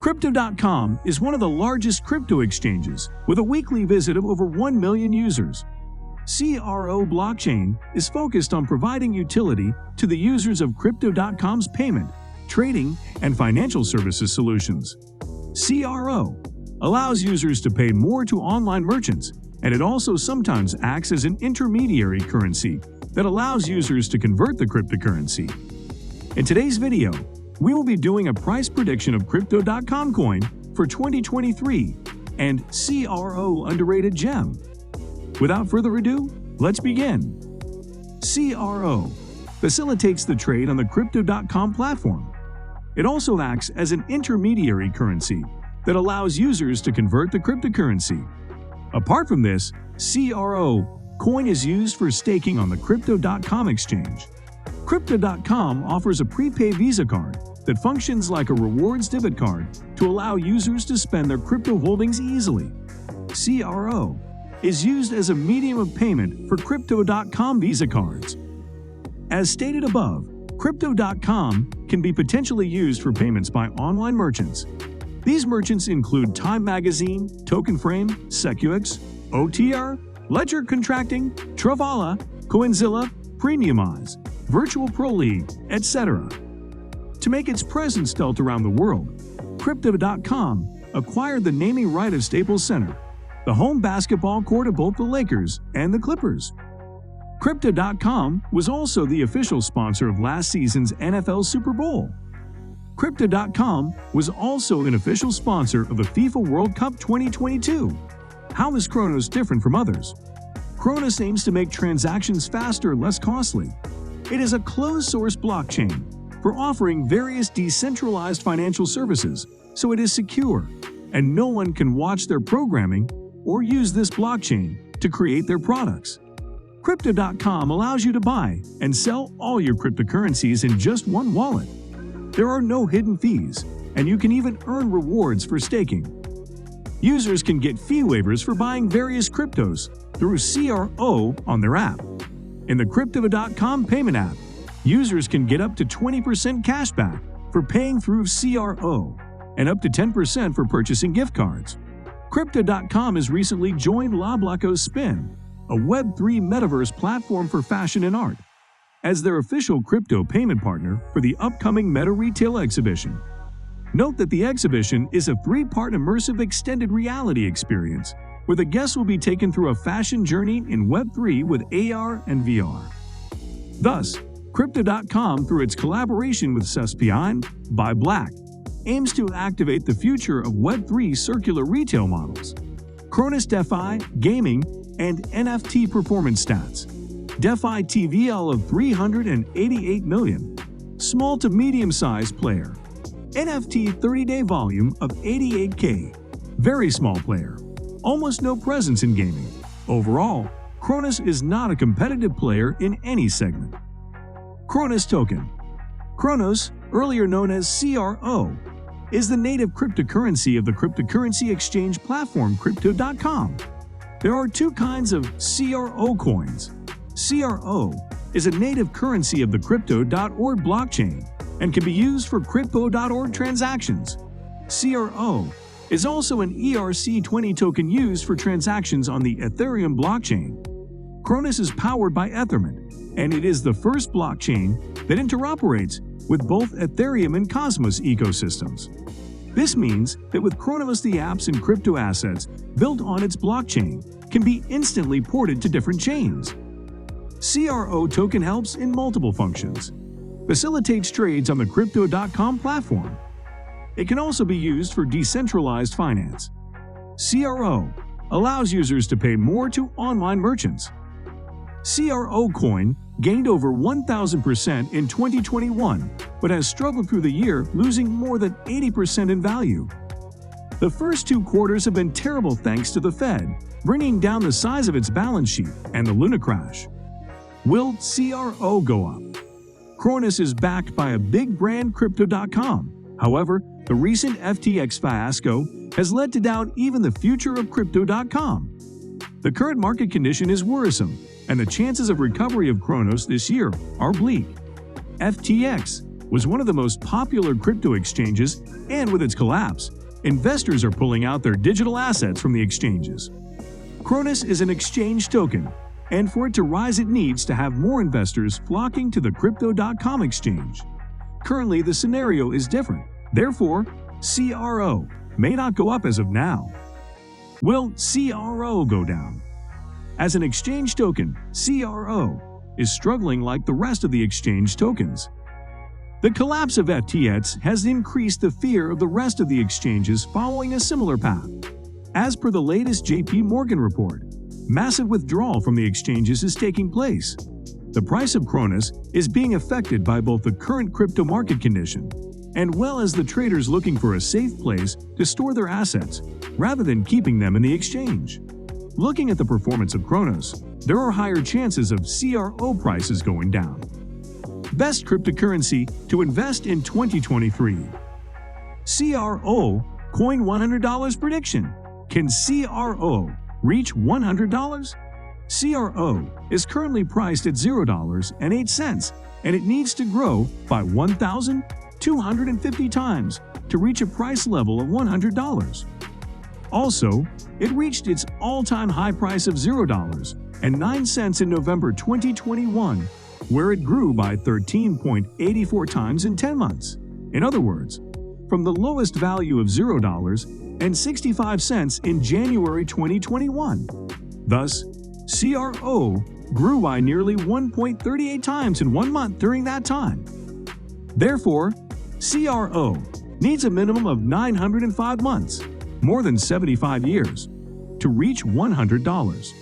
Crypto.com is one of the largest crypto exchanges with a weekly visit of over 1 million users. CRO Blockchain is focused on providing utility to the users of Crypto.com's payment, trading, and financial services solutions. CRO allows users to pay more to online merchants, and it also sometimes acts as an intermediary currency that allows users to convert the cryptocurrency. In today's video, we will be doing a price prediction of Crypto.com coin for 2023 and CRO underrated gem. Without further ado, let's begin. CRO facilitates the trade on the Crypto.com platform. It also acts as an intermediary currency that allows users to convert the cryptocurrency. Apart from this, CRO coin is used for staking on the Crypto.com exchange. Crypto.com offers a prepaid Visa card that functions like a rewards debit card to allow users to spend their crypto holdings easily. CRO is used as a medium of payment for Crypto.com Visa cards. As stated above, Crypto.com can be potentially used for payments by online merchants. These merchants include Time Magazine, Token Frame, SecuX, OTR, Ledger Contracting, Travala, Coinzilla, Premiumize, Virtual Pro League, etc. To make its presence felt around the world, Crypto.com acquired the naming right of Staples Center, the home basketball court of both the Lakers and the Clippers. Crypto.com was also the official sponsor of last season's NFL Super Bowl. Crypto.com was also an official sponsor of the FIFA World Cup 2022. How is Cronus different from others? Cronus aims to make transactions faster and less costly. It is a closed-source blockchain for offering various decentralized financial services, so it is secure, and no one can watch their programming or use this blockchain to create their products. Crypto.com allows you to buy and sell all your cryptocurrencies in just one wallet. There are no hidden fees, and you can even earn rewards for staking. Users can get fee waivers for buying various cryptos through CRO on their app. In the Crypto.com payment app, users can get up to 20% cashback for paying through CRO and up to 10% for purchasing gift cards. Crypto.com has recently joined Loblaco's Spin, a Web3 metaverse platform for fashion and art, as their official crypto payment partner for the upcoming Meta Retail exhibition. Note that the exhibition is a 3-part immersive extended reality experience where the guests will be taken through a fashion journey in Web3 with AR and VR. Thus, Crypto.com, through its collaboration with Suspion by Black, aims to activate the future of Web3 circular retail models. Cronus DeFi, gaming, and NFT performance stats. DeFi TVL of 388 million. Small to medium-sized player. NFT 30-day volume of 88K. Very small player. Almost no presence in gaming. Overall, Cronus is not a competitive player in any segment. Cronus token. Cronus, earlier known as CRO, is the native cryptocurrency of the cryptocurrency exchange platform Crypto.com. There are two kinds of CRO coins. CRO is a native currency of the Crypto.org blockchain and can be used for Crypto.org transactions. CRO is also an ERC20 token used for transactions on the Ethereum blockchain. Cronus is powered by Ethermint, and it is the first blockchain that interoperates with both Ethereum and Cosmos ecosystems. This means that with Cronus, the apps and crypto assets built on its blockchain can be instantly ported to different chains. CRO token helps in multiple functions. Facilitates trades on the Crypto.com platform. It can also be used for decentralized finance. CRO allows users to pay more to online merchants. CRO coin gained over 1,000% in 2021, but has struggled through the year, losing more than 80% in value. The first 2 quarters have been terrible thanks to the Fed, bringing down the size of its balance sheet and the Luna crash. Will CRO go up? Cronus is backed by a big brand, Crypto.com. However, the recent FTX fiasco has led to doubt even the future of Crypto.com. The current market condition is worrisome, and the chances of recovery of Cronus this year are bleak. FTX was one of the most popular crypto exchanges, and with its collapse, investors are pulling out their digital assets from the exchanges. Cronus is an exchange token, and for it to rise it needs to have more investors flocking to the Crypto.com exchange. Currently, the scenario is different. Therefore, CRO may not go up as of now. Will CRO go down? As an exchange token, CRO is struggling like the rest of the exchange tokens. The collapse of FTX has increased the fear of the rest of the exchanges following a similar path. As per the latest JP Morgan report, massive withdrawal from the exchanges is taking place. The price of Cronus is being affected by both the current crypto market condition and well as the traders looking for a safe place to store their assets rather than keeping them in the exchange. Looking at the performance of Cronus, there are higher chances of CRO prices going down. Best cryptocurrency to invest in 2023. CRO Coin $100 Prediction. Can CRO reach $100? CRO is currently priced at $0.08, and it needs to grow by 1,250 times to reach a price level of $100. Also, it reached its all-time high price of $0.09 in November 2021, where it grew by 13.84 times in 10 months. In other words, from the lowest value of $0.65 in January 2021. Thus, CRO grew by nearly 1.38 times in 1 month during that time. Therefore, CRO needs a minimum of 905 months, more than 75 years, to reach $100.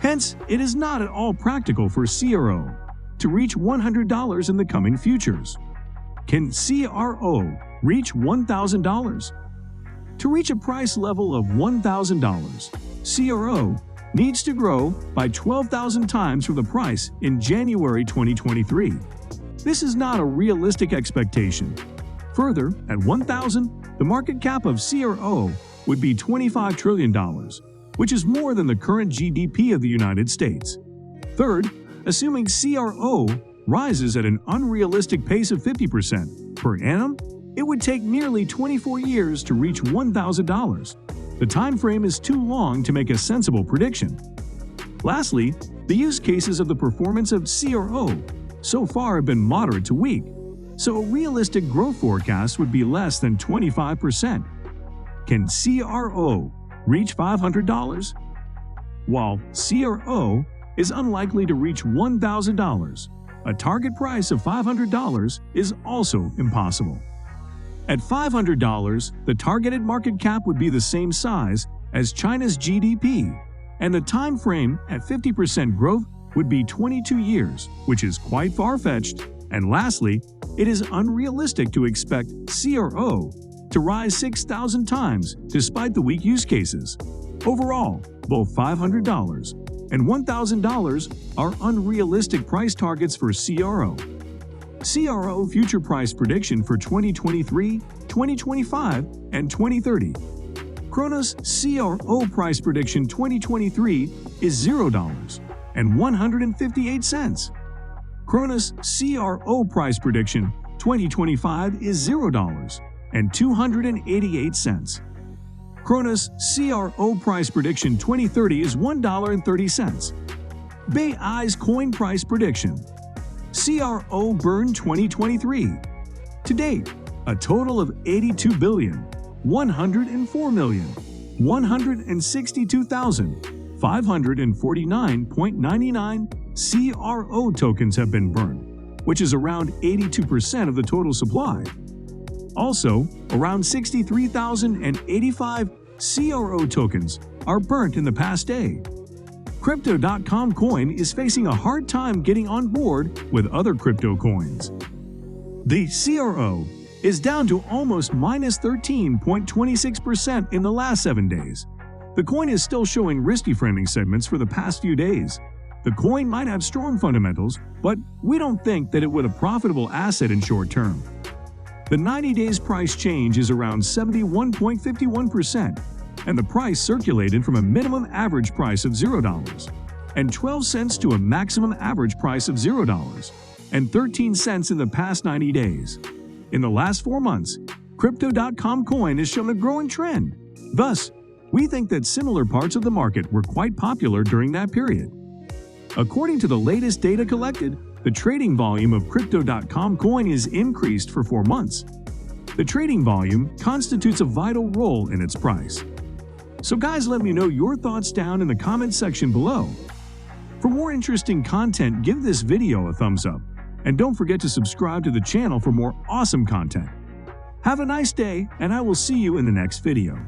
Hence, it is not at all practical for CRO to reach $100 in the coming futures. Can CRO reach $1,000? To reach a price level of $1,000, CRO needs to grow by 12,000 times from the price in January 2023. This is not a realistic expectation. Further, at 1,000, the market cap of CRO would be $25 trillion, which is more than the current GDP of the United States. Third, assuming CRO rises at an unrealistic pace of 50% per annum, it would take nearly 24 years to reach $1,000. The time frame is too long to make a sensible prediction. Lastly, the use cases of the performance of CRO so far have been moderate to weak, so a realistic growth forecast would be less than 25%. Can CRO reach $500? While CRO is unlikely to reach $1,000, a target price of $500 is also impossible. At $500, the targeted market cap would be the same size as China's GDP, and the time frame at 50% growth would be 22 years, which is quite far-fetched. And lastly, it is unrealistic to expect CRO to rise 6,000 times despite the weak use cases. Overall, both $500 and $1,000 are unrealistic price targets for CRO. CRO Future Price Prediction for 2023, 2025, and 2030. Cronus CRO Price Prediction 2023 is $0 and 158 cents. Cronus CRO Price Prediction 2025 is $0 and 288 cents. Cronus CRO Price Prediction 2030 is $1.30. BeiEye's Coin Price Prediction. CRO Burn 2023. To date, a total of 82,104,162,549.99 CRO tokens have been burned, which is around 82% of the total supply. Also, around 63,085 CRO tokens are burnt in the past day. Crypto.com coin is facing a hard time getting on board with other crypto coins. The CRO is down to almost minus 13.26% in the last 7 days. The coin is still showing risky framing segments for the past few days. The coin might have strong fundamentals, but we don't think that it would a profitable asset in short term. The 90 days price change is around 71.51%, and the price circulated from a minimum average price of $0.12 to a maximum average price of $0. and 13 cents in the past 90 days. In the last 4 months, Crypto.com coin has shown a growing trend. Thus, we think that similar parts of the market were quite popular during that period. According to the latest data collected, the trading volume of Crypto.com coin is increased for 4 months. The trading volume constitutes a vital role in its price. So guys, let me know your thoughts down in the comment section below. For more interesting content, give this video a thumbs up, and don't forget to subscribe to the channel for more awesome content. Have a nice day, and I will see you in the next video.